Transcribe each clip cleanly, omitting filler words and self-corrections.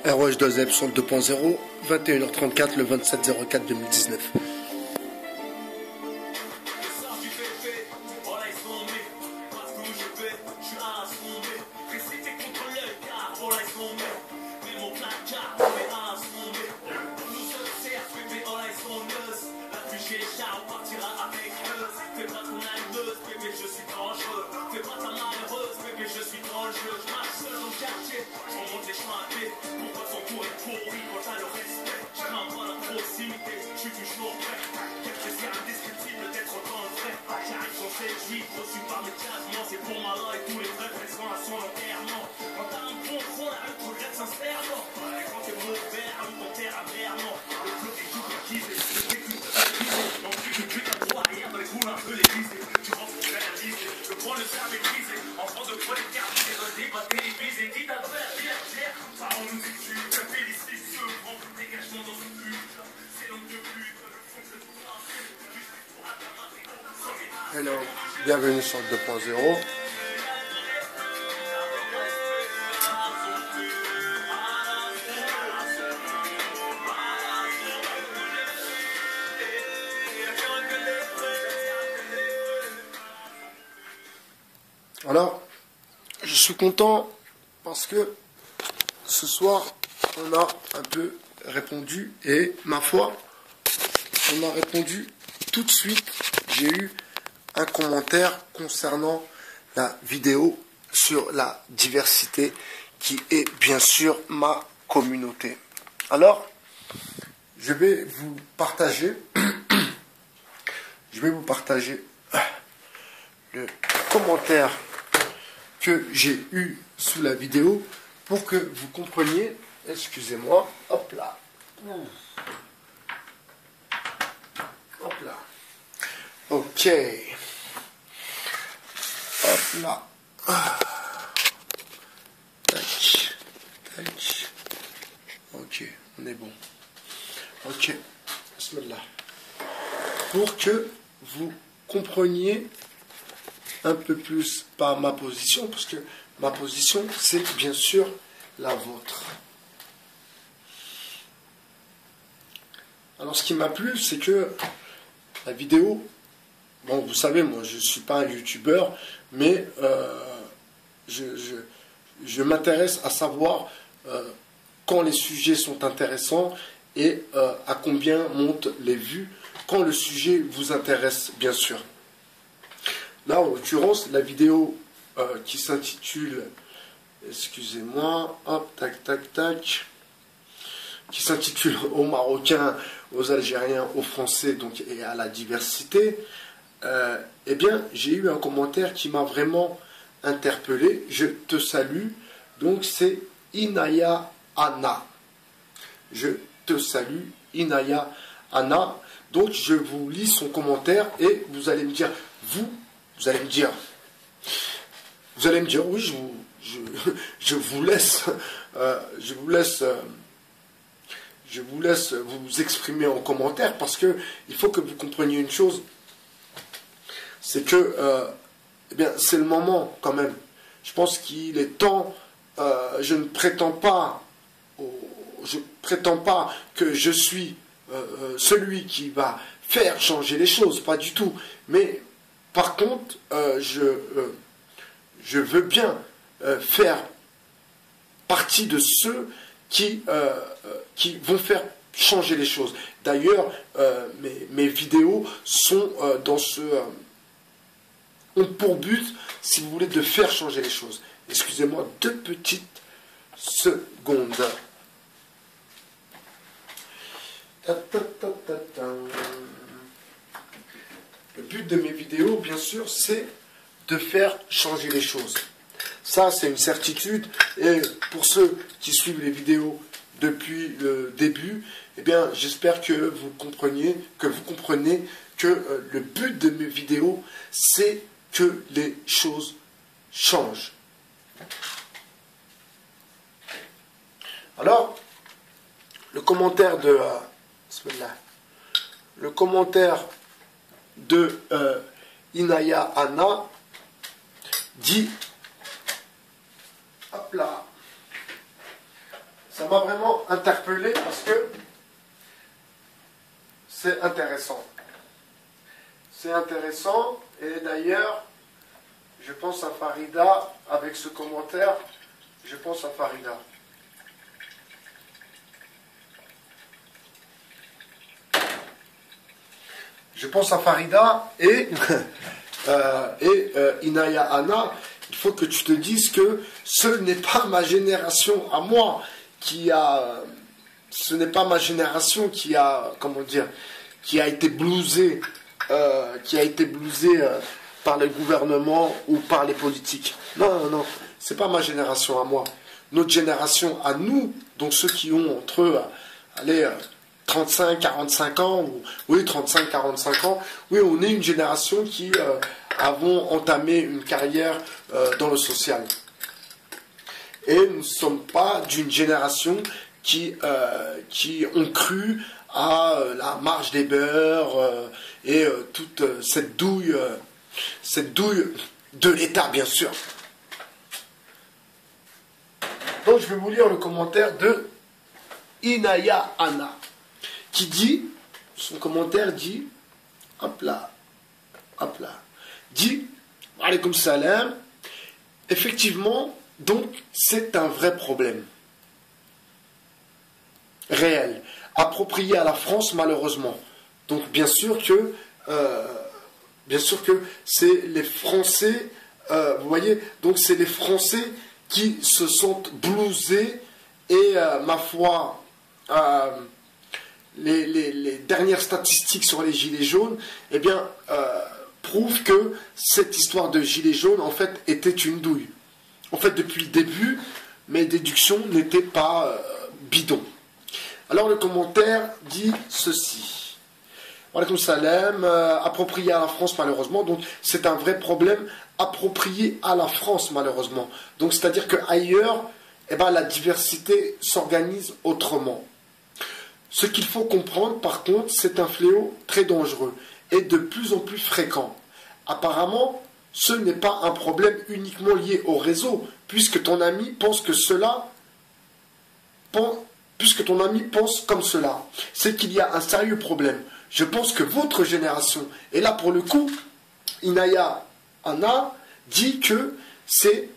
ROH 2 sur le 2.0, 21h34 le 27/04/2019. Hello, bienvenue sur le 2.0. Alors, je suis content parce que ce soir, on a un peu répondu et ma foi, on a répondu tout de suite. J'ai eu un commentaire concernant la vidéo sur la diversité qui est bien sûr ma communauté. Alors, je vais vous partager le commentaire que j'ai eu sous la vidéo pour que vous compreniez. Excusez-moi, hop là. Hop là. Ok. Hop là. Tac. Tac. Ok, on est bon. Ok. Bismillah. Pour que vous compreniez un peu plus, pas ma position, parce que ma position, c'est bien sûr la vôtre. Alors, ce qui m'a plu, c'est que la vidéo, bon, vous savez, moi, je ne suis pas un youtubeur, mais je m'intéresse à savoir quand les sujets sont intéressants et à combien montent les vues quand le sujet vous intéresse, bien sûr. Là, en l'occurrence, la vidéo qui s'intitule, excusez-moi, hop, tac, tac, tac, qui s'intitule aux Marocains, aux Algériens, aux Français, donc, et à la diversité, eh bien, j'ai eu un commentaire qui m'a vraiment interpellé. Je te salue. Donc, c'est Inaya Anna. Je te salue, Inaya Anna. Donc, je vous lis son commentaire et vous allez me dire, vous allez me dire, oui, je vous laisse vous exprimer en commentaire parce que il faut que vous compreniez une chose, c'est que eh bien, c'est le moment quand même. Je pense qu'il est temps. Je ne prétends pas, que je suis celui qui va faire changer les choses, pas du tout. Mais par contre, je veux bien faire partie de ceux qui vont faire changer les choses. D'ailleurs, mes vidéos sont ont pour but, si vous voulez, de faire changer les choses. Excusez-moi 2 petites secondes. Le but de mes vidéos, bien sûr, c'est de faire changer les choses. Ça, c'est une certitude. Et pour ceux qui suivent les vidéos depuis le début, eh bien, j'espère que vous comprenez que le but de mes vidéos, c'est que les choses changent. Alors, le commentaire de Inaya Anna dit, hop là, Ça m'a vraiment interpellé parce que c'est intéressant. C'est intéressant et d'ailleurs, je pense à Farida avec ce commentaire. Je pense à Farida. Je pense à Farida et, Inaya Anna. Il faut que tu te dises que ce n'est pas ma génération à moi qui a... Ce n'est pas ma génération qui a, comment dire, qui a été blousée, par le gouvernement ou par les politiques. Non, non, non, c'est pas ma génération à moi. Notre génération à nous, donc ceux qui ont entre, allez, 35, 45 ans, oui, 35, 45 ans, oui, on est une génération qui avons entamé une carrière dans le social. Et nous ne sommes pas d'une génération qui ont cru à la marche des beurs et toute cette douille de l'État, bien sûr. Donc, je vais vous lire le commentaire de Inaya Anna, qui dit, son commentaire dit, hop là, dit, alaykoum salam, effectivement, donc, c'est un vrai problème. Réel. Approprié à la France, malheureusement. Donc, bien sûr que c'est les Français, vous voyez, donc c'est les Français qui se sentent blousés et, ma foi, les dernières statistiques sur les gilets jaunes, eh bien, prouvent que cette histoire de gilets jaunes, en fait, était une douille. En fait, depuis le début, mes déductions n'étaient pas bidons. Alors, le commentaire dit ceci. Alaykoum salam, approprié à la France, malheureusement. Donc, c'est un vrai problème approprié à la France, malheureusement. Donc, c'est-à-dire qu'ailleurs, eh ben, la diversité s'organise autrement. Ce qu'il faut comprendre, par contre, c'est un fléau très dangereux et de plus en plus fréquent. Apparemment, ce n'est pas un problème uniquement lié au réseau, puisque ton ami pense que cela... Puisque ton ami pense comme cela, c'est qu'il y a un sérieux problème. Je pense que votre génération, et là pour le coup, Inaya Anna dit que c'est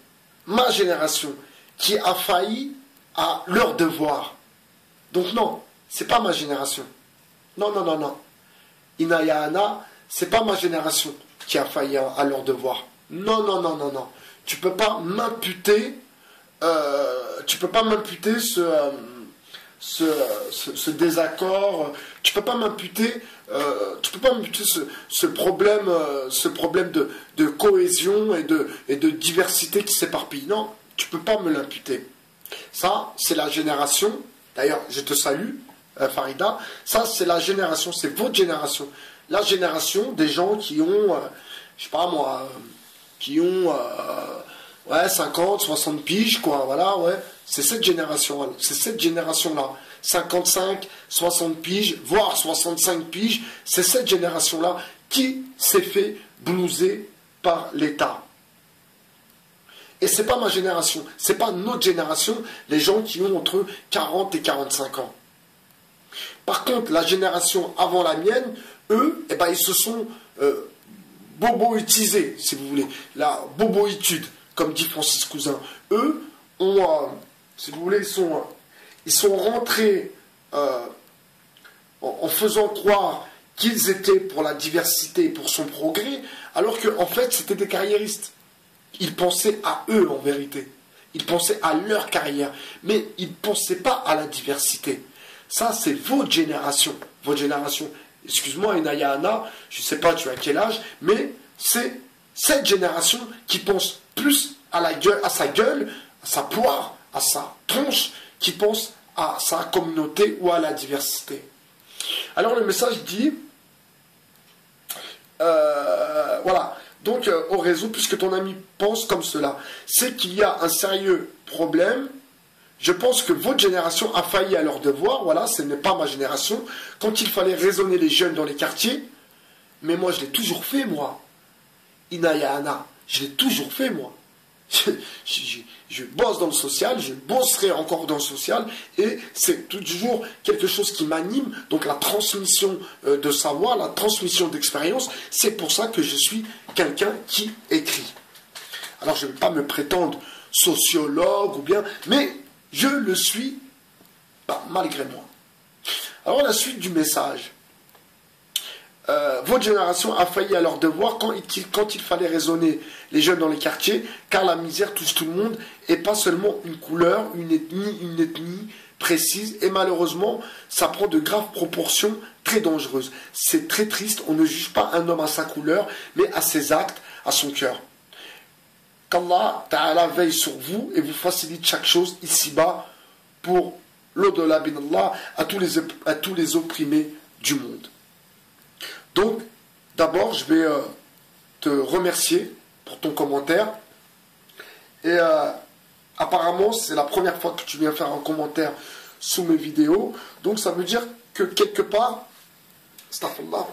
ma génération qui a failli à leur devoir. Donc non, c'est pas ma génération. Non, non, non, non. Inaya Anna, c'est pas ma génération qui a failli à leur devoir. Non, non, non, non, non. Tu peux pas m'imputer, ce désaccord, tu peux pas m'imputer ce problème de cohésion et de diversité qui s'éparpille. Non, tu peux pas me l'imputer. Ça, c'est la génération, d'ailleurs, je te salue, Farida, ça, c'est la génération, c'est votre génération. La génération des gens qui ont, je sais pas moi, qui ont, 50, 60 piges, quoi, voilà, ouais. C'est cette génération, c'est cette génération-là. 55, 60 piges, voire 65 piges, c'est cette génération-là qui s'est fait blouser par l'État. Et c'est pas ma génération, c'est pas notre génération, les gens qui ont entre 40 et 45 ans. Par contre, la génération avant la mienne, eux, eh ben, ils se sont boboitisés, si vous voulez. La boboïtude, comme dit Francis Cousin. Eux ont... si vous voulez, ils sont rentrés en faisant croire qu'ils étaient pour la diversité et pour son progrès, alors qu'en fait, c'était des carriéristes. Ils pensaient à eux, en vérité. Ils pensaient à leur carrière. Mais ils ne pensaient pas à la diversité. Ça, c'est votre génération. Votre génération. Excuse-moi, Inaya Anna, je ne sais pas tu as quel âge, mais c'est cette génération qui pense plus à sa gueule, à sa poire, à sa tronche, qui pense à sa communauté ou à la diversité. Alors le message dit, voilà, donc au réseau, puisque ton ami pense comme cela, c'est qu'il y a un sérieux problème. Je pense que votre génération a failli à leur devoir, voilà, ce n'est pas ma génération, quand il fallait raisonner les jeunes dans les quartiers, mais moi je l'ai toujours fait, moi. Inaya Anna, je l'ai toujours fait, moi. je bosse dans le social, je bosserai encore dans le social, et c'est toujours quelque chose qui m'anime. Donc la transmission de savoir, la transmission d'expérience, c'est pour ça que je suis quelqu'un qui écrit. Alors je ne vais pas me prétendre sociologue ou bien, mais je le suis malgré moi. Alors la suite du message. Votre génération a failli à leur devoir quand il fallait raisonner les jeunes dans les quartiers, car la misère touche tout le monde et pas seulement une couleur, une ethnie précise, et malheureusement ça prend de graves proportions très dangereuses. C'est très triste, on ne juge pas un homme à sa couleur, mais à ses actes, à son cœur. Qu'Allah Ta'ala veille sur vous et vous facilite chaque chose ici-bas pour l'au-delà binallah à tous les opprimés du monde. Donc, d'abord, je vais te remercier pour ton commentaire. Et apparemment, c'est la première fois que tu viens faire un commentaire sous mes vidéos. Donc, ça veut dire que quelque part, astaghfirullah,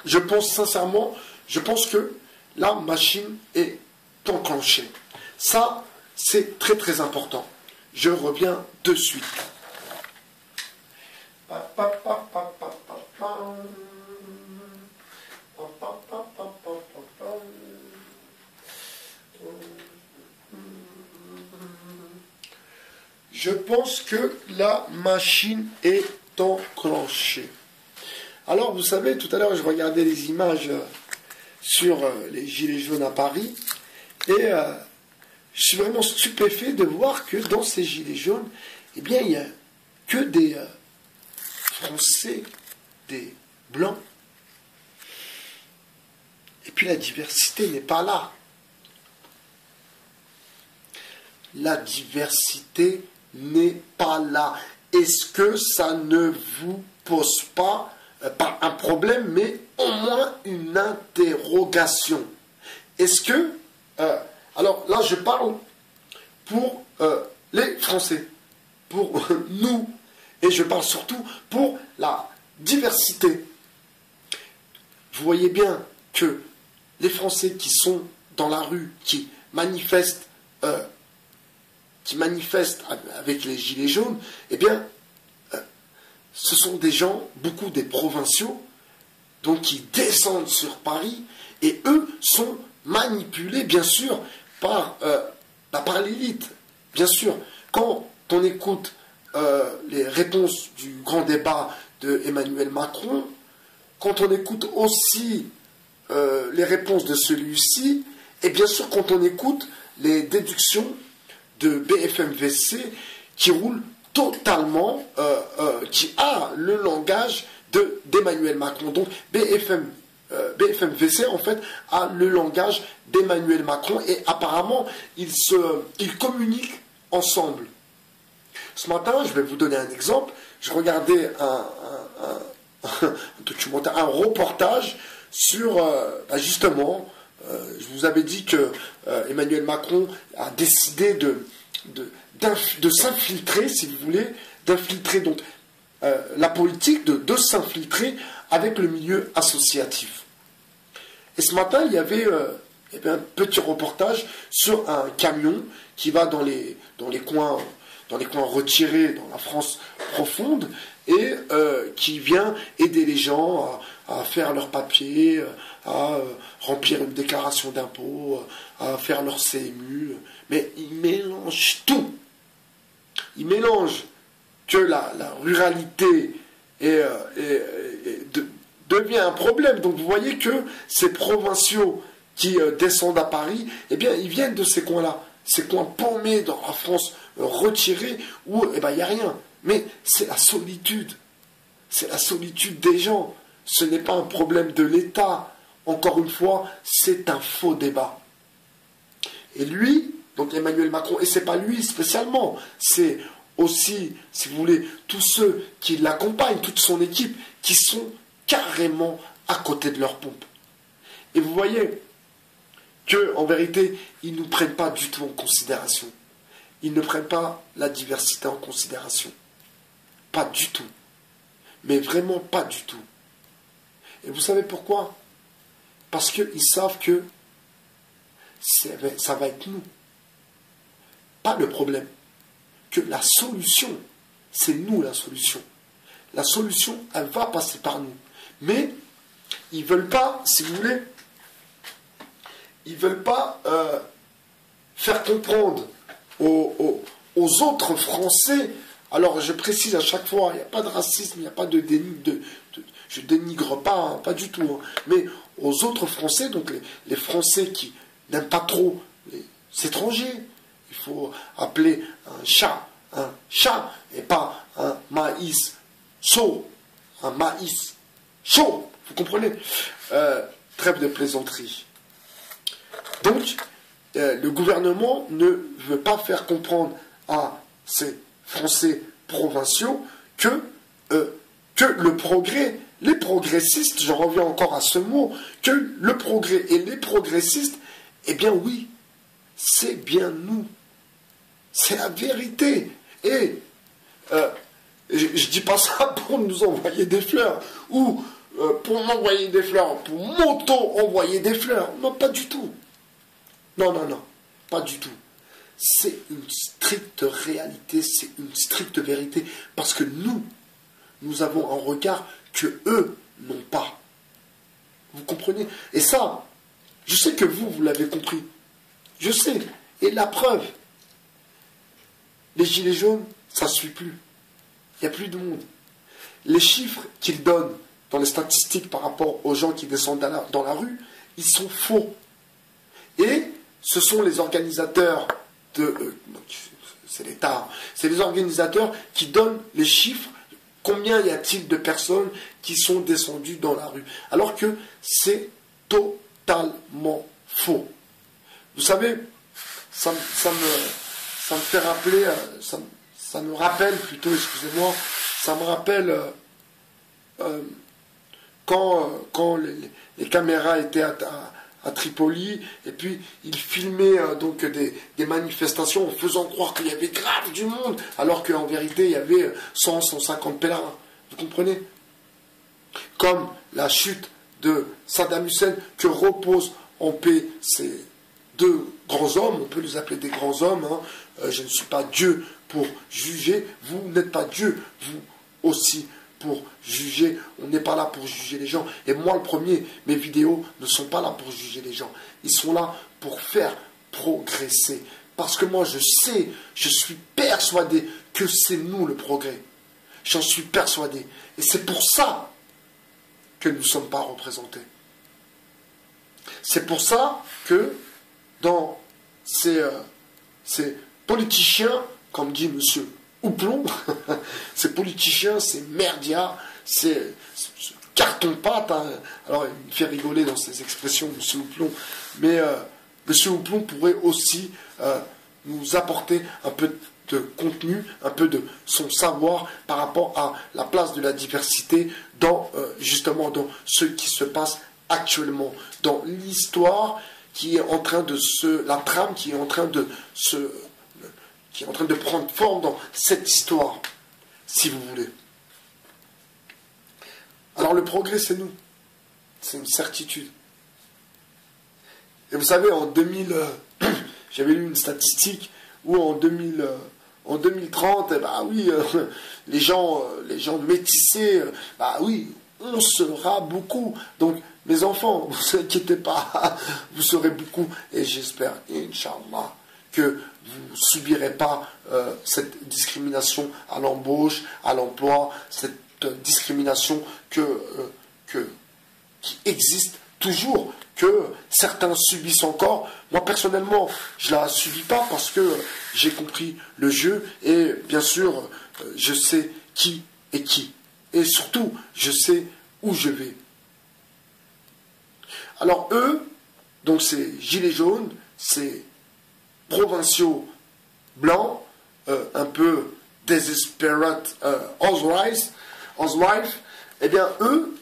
je pense sincèrement, je pense que la machine est enclenchée. Ça, c'est très très important. Je reviens de suite. Je pense que la machine est enclenchée. Alors, vous savez, tout à l'heure, je regardais les images sur les gilets jaunes à Paris, et je suis vraiment stupéfait de voir que dans ces gilets jaunes, eh bien, il n'y a que des Français, des Blancs. Et puis la diversité n'est pas là. La diversité n'est pas là. Est-ce que ça ne vous pose pas un problème, mais au moins une interrogation? Est-ce que... alors là, je parle pour les Français, pour nous, et je parle surtout pour la diversité. Vous voyez bien que les Français qui sont dans la rue, qui manifestent avec les gilets jaunes, eh bien, ce sont des gens, beaucoup des provinciaux, donc qui descendent sur Paris, et eux sont manipulés, bien sûr, par l'élite. Bien sûr, quand on écoute les réponses du grand débat de Emmanuel Macron, quand on écoute aussi les réponses de celui-ci, et bien sûr quand on écoute les déductions de BFM-VC qui roule totalement, qui a le langage d'Emmanuel Macron. Donc BFM-VC en fait a le langage d'Emmanuel Macron, et apparemment ils communiquent ensemble. Ce matin, je vais vous donner un exemple. Je regardais un documentaire, un reportage sur justement, je vous avais dit que Emmanuel Macron a décidé de s'infiltrer, si vous voulez, d'infiltrer donc la politique, de s'infiltrer avec le milieu associatif. Et ce matin, il y avait un petit reportage sur un camion qui va dans les coins retirés, dans la France profonde, et qui vient aider les gens à faire leurs papiers, à remplir une déclaration d'impôt, à faire leur CMU. Mais ils mélangent tout. Ils mélangent que la ruralité devient un problème. Donc vous voyez que ces provinciaux qui descendent à Paris, eh bien, ils viennent de ces coins-là. Ces coins paumés dans la France retirée, où il n'y a rien. Mais c'est la solitude. C'est la solitude des gens. Ce n'est pas un problème de l'État. Encore une fois, c'est un faux débat. Et lui, donc Emmanuel Macron, et c'est pas lui spécialement, c'est aussi, si vous voulez, tous ceux qui l'accompagnent, toute son équipe, qui sont carrément à côté de leur pompe. Et vous voyez qu'en vérité, ils ne nous prennent pas du tout en considération. Ils ne prennent pas la diversité en considération. Pas du tout. Mais vraiment pas du tout. Et vous savez pourquoi? Parce qu'ils savent que ça va être nous. pas le problème, que la solution, c'est nous la solution. La solution, elle va passer par nous. Mais ils ne veulent pas, si vous voulez, ils ne veulent pas faire comprendre aux autres Français. Alors je précise à chaque fois, il n'y a pas de racisme, il n'y a pas de déni, je dénigre pas, hein, pas du tout. Hein. Mais aux autres Français, donc les Français qui n'aiment pas trop les étrangers, il faut appeler un chat et pas un maïs chaud, un maïs chaud, vous comprenez? Trêve de plaisanterie. Donc, le gouvernement ne veut pas faire comprendre à ces Français provinciaux que le progrès, les progressistes, j'en reviens encore à ce mot, que le progrès et les progressistes, eh bien oui, c'est bien nous. C'est la vérité. Et je ne dis pas ça pour nous envoyer des fleurs, ou pour m'envoyer des fleurs, pour m'auto-envoyer des fleurs. Non, pas du tout. Non, non, non, pas du tout. C'est une stricte réalité, c'est une stricte vérité, parce que nous avons un regard que eux n'ont pas. Vous comprenez? Et ça, je sais que vous l'avez compris. Je sais. Et la preuve, les gilets jaunes, ça ne suit plus. Il n'y a plus de monde. Les chiffres qu'ils donnent dans les statistiques par rapport aux gens qui descendent dans la rue, ils sont faux. Et ce sont les organisateurs c'est l'État, c'est les organisateurs qui donnent les chiffres, combien y a-t-il de personnes qui sont descendues dans la rue, alors que c'est totalement faux. Vous savez, ça me fait rappeler, ça me rappelle plutôt, excusez-moi, ça me rappelle quand les caméras étaient à Tripoli, et puis ils filmaient donc des manifestations en faisant croire qu'il y avait grave du monde, alors qu'en vérité il y avait 150 pèlerins. Vous comprenez? Comme la chute de Saddam Hussein, que reposent en paix ces deux grands hommes, on peut les appeler des grands hommes, hein. Je ne suis pas Dieu pour juger, vous n'êtes pas Dieu, vous aussi, pour juger. On n'est pas là pour juger les gens. Et moi, le premier, mes vidéos ne sont pas là pour juger les gens. Ils sont là pour faire progresser. Parce que moi, je sais, je suis persuadé que c'est nous le progrès. J'en suis persuadé. Et c'est pour ça que nous ne sommes pas représentés. C'est pour ça que dans ces politiciens, comme dit monsieur Houplon, ces politiciens, ces merdias, ces carton-pâte, hein. Alors il me fait rigoler dans ses expressions, monsieur Houplon, mais monsieur Houplon pourrait aussi nous apporter un peu de contenu, un peu de son savoir par rapport à la place de la diversité justement dans ce qui se passe actuellement, dans l'histoire qui est en train la trame qui est en train de prendre forme dans cette histoire, si vous voulez. Alors le progrès, c'est nous. C'est une certitude. Et vous savez, en 2000, j'avais lu une statistique où en 2030, bah oui, les gens métissés, bah oui, on sera beaucoup. Donc, mes enfants, ne vous inquiétez pas, vous serez beaucoup. Et j'espère, Inch'Allah, que vous ne subirez pas cette discrimination à l'embauche, à l'emploi, cette discrimination qui existe toujours, que certains subissent encore. Moi, personnellement, je ne la subis pas parce que j'ai compris le jeu et bien sûr, je sais qui est qui. Et surtout, je sais où je vais. Alors eux, donc ces gilets jaunes, ces provinciaux blancs, un peu desperate housewives, eh bien eux,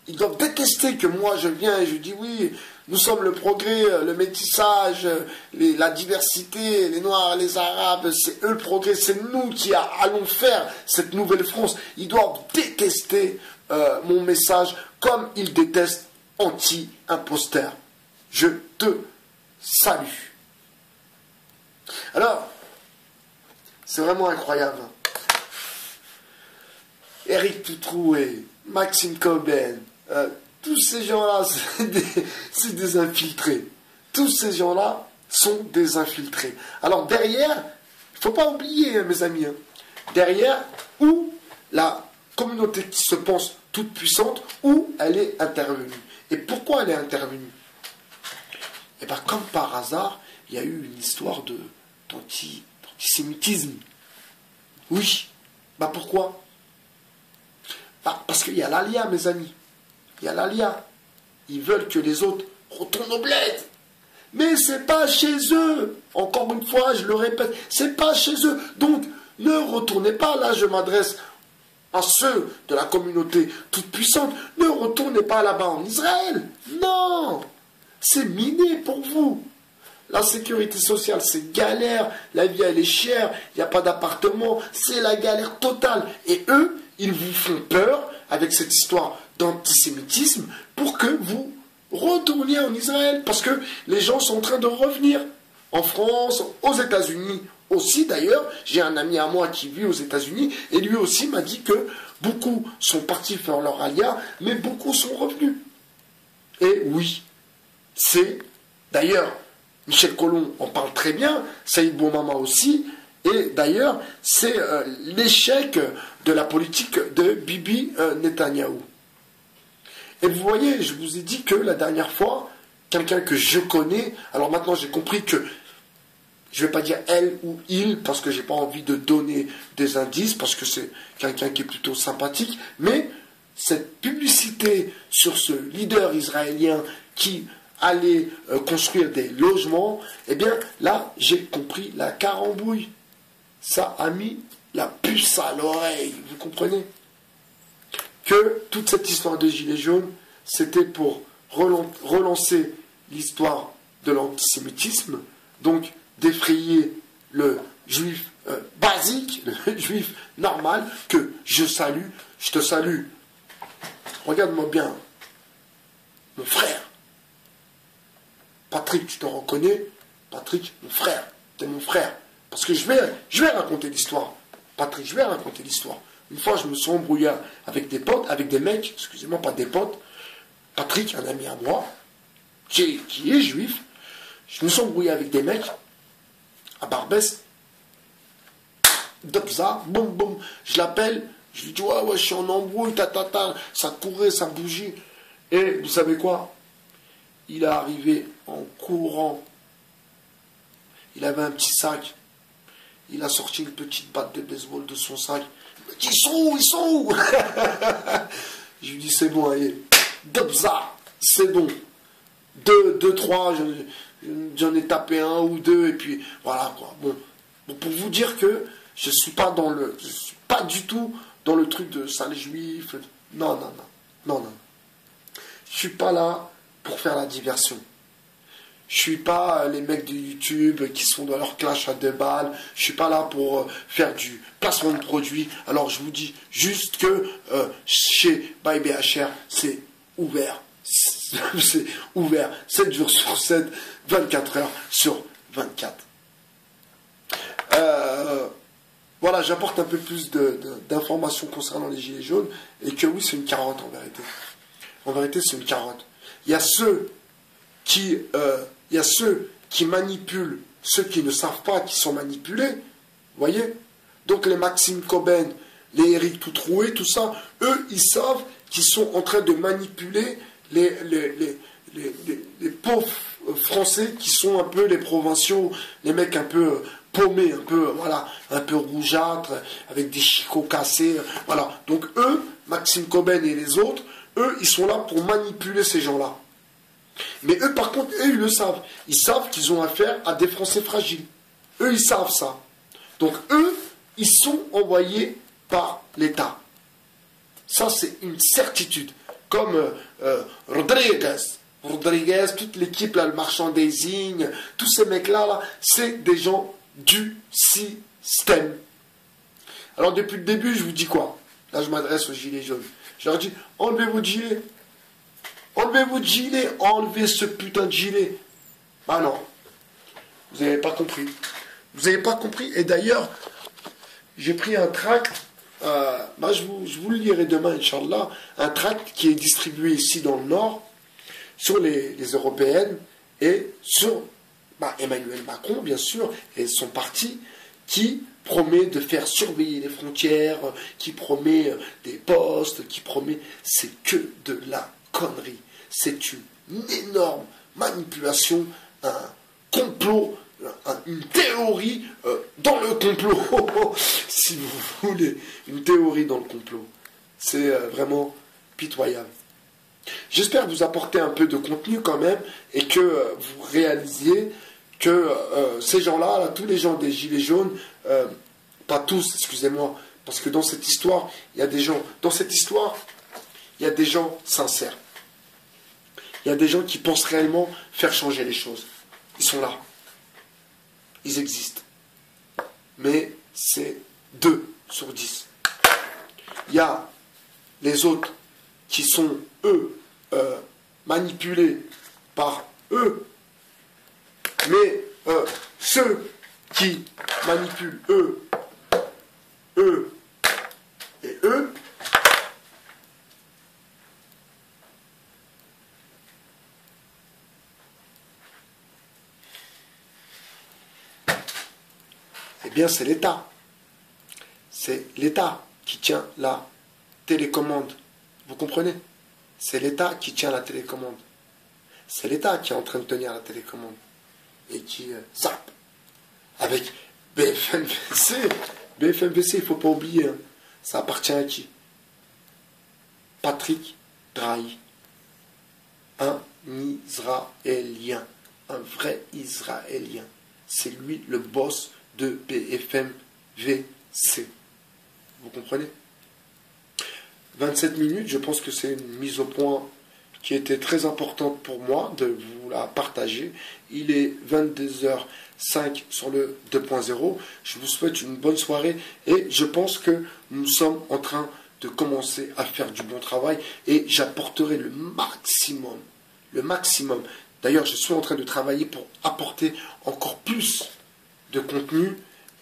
ils doivent détester que moi je viens et je dis oui, nous sommes le progrès, le métissage, la diversité, les Noirs, les Arabes, c'est eux le progrès, c'est nous qui allons faire cette nouvelle France. Ils doivent détester mon message comme ils détestent anti-imposteur. Je te salue. C'est vraiment incroyable. Éric Toutroué, Maxime Coben, tous ces gens-là, c'est des infiltrés. Tous ces gens-là sont des infiltrés. Alors derrière, il ne faut pas oublier, mes amis, derrière, où la communauté qui se pense toute puissante, où elle est intervenue. Et pourquoi elle est intervenue? Eh bien, comme par hasard, il y a eu une histoire d'antisémitisme. Oui. Bah pourquoi? Parce qu'il y a l'ALIA, mes amis. Il y a l'ALIA. Ils veulent que les autres retournent au bled. Mais c'est pas chez eux. Encore une fois, je le répète, c'est pas chez eux. Donc, ne retournez pas. Là, je m'adresse à ceux de la communauté toute puissante. Ne retournez pas là-bas en Israël. Non. C'est miné pour vous. La sécurité sociale, c'est galère. La vie, elle est chère. Il n'y a pas d'appartement. C'est la galère totale. Et eux, ils vous font peur avec cette histoire d'antisémitisme pour que vous retourniez en Israël. Parce que les gens sont en train de revenir en France, aux États-Unis aussi d'ailleurs. J'ai un ami à moi qui vit aux États-Unis et lui aussi m'a dit que beaucoup sont partis faire leur alia, mais beaucoup sont revenus. Et oui, c'est d'ailleurs, Michel Colomb en parle très bien, Saïd Boumama aussi. Et d'ailleurs, c'est l'échec de la politique de Bibi Netanyahou. Et vous voyez, je vous ai dit que la dernière fois, quelqu'un que je connais, alors maintenant j'ai compris que, je ne vais pas dire elle ou il, parce que je n'ai pas envie de donner des indices, parce que c'est quelqu'un qui est plutôt sympathique, mais cette publicité sur ce leader israélien qui allait construire des logements, eh bien là, j'ai compris la carambouille. Ça a mis la puce à l'oreille, vous comprenez? Que toute cette histoire de Gilets jaunes, c'était pour relancer l'histoire de l'antisémitisme, donc d'effrayer le juif basique, le juif normal, que je salue, je te salue. Regarde-moi bien, mon frère. Patrick, tu te reconnais? Patrick, mon frère, t'es mon frère. Parce que je vais raconter l'histoire. Patrick, je vais raconter l'histoire. Une fois, je me suis embrouillé avec des potes, avec des mecs, excusez-moi, pas des potes. Patrick, un ami à moi, qui est juif. Je me suis embrouillé avec des mecs à Barbès. Dobza, boum, boum. Je l'appelle, je lui dis, ouais, je suis en embrouille, ça courait, ça bougeait. Et vous savez quoi? Il est arrivé en courant. Il avait un petit sac. Il a sorti une petite batte de baseball de son sac. Il me dit, ils sont où Je lui dis, c'est bon, allez. Dobza, c'est bon. Deux, trois, j'en ai tapé un ou deux, et puis voilà quoi. Bon, pour vous dire que je suis pas du tout dans le truc de sale juif. Non. Je suis pas là pour faire la diversion. Je suis pas les mecs de YouTube qui sont dans leur clash à 2 balles. Je suis pas là pour faire du placement de produits. Alors je vous dis juste que chez Buy BHR, c'est ouvert. C'est ouvert 7 jours sur 7, 24 heures sur 24. Voilà, j'apporte un peu plus d'informations concernant les gilets jaunes. Et que oui, c'est une carotte en vérité. En vérité, c'est une carotte. Il y a ceux qui manipulent ceux qui ne savent pas, qui sont manipulés. Vous voyez? Donc les Maxime Coben, les Éric Toutroué, tout ça, eux, ils savent qu'ils sont en train de manipuler les pauvres Français qui sont un peu les provinciaux, les mecs un peu paumés, un peu rougeâtres, avec des chicots cassés. Voilà. Donc eux, Maxime Coben et les autres, eux, ils sont là pour manipuler ces gens-là. Mais eux, par contre, eux, ils le savent. Ils savent qu'ils ont affaire à des Français fragiles. Eux, ils savent ça. Donc, eux, ils sont envoyés par l'État. Ça, c'est une certitude. Comme Rodriguez, toute l'équipe, là, le merchandising, tous ces mecs-là, c'est des gens du système. Alors, depuis le début, je vous dis quoi? Là, je m'adresse aux gilets jaunes. Je leur dis, enlevez votre gilet. Enlevez votre gilet, enlevez ce putain de gilet. Ah non, vous n'avez pas compris. Vous n'avez pas compris. Et d'ailleurs, j'ai pris un tract, je vous le lirai demain, Inch'Allah, un tract qui est distribué ici dans le Nord, sur les européennes, et sur Emmanuel Macron, bien sûr, et son parti, qui promet de faire surveiller les frontières, qui promet des postes, qui promet... C'est que de la connerie. C'est une énorme manipulation, un complot, une théorie dans le complot, si vous voulez, une théorie dans le complot. C'est vraiment pitoyable. J'espère vous apporter un peu de contenu quand même, et que vous réalisiez que ces gens-là, là, tous les gens des Gilets jaunes, pas tous, excusez-moi, parce que dans cette histoire, il y a des gens, dans cette histoire, il y a des gens sincères. Il y a des gens qui pensent réellement faire changer les choses. Ils sont là. Ils existent. Mais c'est 2 sur 10. Il y a les autres qui sont, eux, manipulés par eux. Mais ceux qui manipulent eux et eux, eh bien c'est l'État. C'est l'État qui tient la télécommande. Vous comprenez? C'est l'État qui tient la télécommande. C'est l'État qui est en train de tenir la télécommande. Et qui zappe. Avec BFM-VC. BFM-VC, il ne faut pas oublier. Hein. Ça appartient à qui? Patrick Drahi. Un Israélien. Un vrai Israélien. C'est lui le boss de BFM-VC. Vous comprenez? 27 minutes, je pense que c'est une mise au point qui était très importante pour moi de vous la partager. Il est 22h05 sur le 2.0. Je vous souhaite une bonne soirée et je pense que nous sommes en train de commencer à faire du bon travail et j'apporterai le maximum. Le maximum. D'ailleurs, je suis en train de travailler pour apporter encore plus de contenu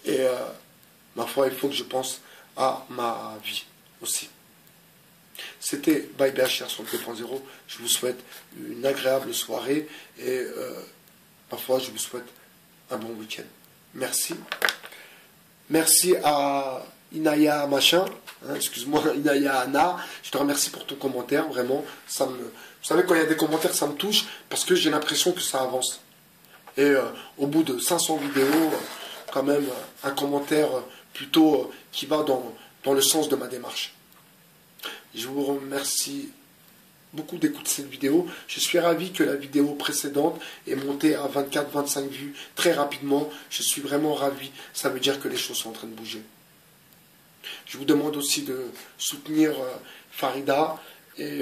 et ma foi, il faut que je pense à ma vie aussi. C'était Bye BHR sur le 2.0. Je vous souhaite une agréable soirée et parfois je vous souhaite un bon week-end. Merci. Merci à Inaya Machin, hein, excuse-moi, Inaya Anna. Je te remercie pour ton commentaire, vraiment. Vous savez, quand il y a des commentaires, ça me touche parce que j'ai l'impression que ça avance. Et au bout de 500 vidéos, quand même, un commentaire plutôt qui va dans le sens de ma démarche. Je vous remercie beaucoup d'écouter cette vidéo. Je suis ravi que la vidéo précédente est montée à 24-25 vues très rapidement. Je suis vraiment ravi. Ça veut dire que les choses sont en train de bouger. Je vous demande aussi de soutenir Farida et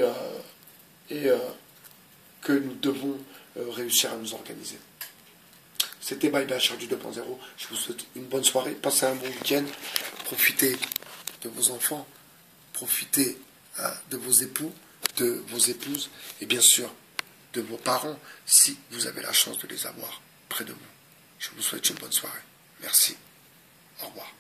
que nous devons réussir à nous organiser. C'était Bye BHR du 2.0. Je vous souhaite une bonne soirée. Passez un bon week-end. Profitez de vos enfants. Profitez de vos époux, de vos épouses et bien sûr de vos parents si vous avez la chance de les avoir près de vous. Je vous souhaite une bonne soirée. Merci. Au revoir.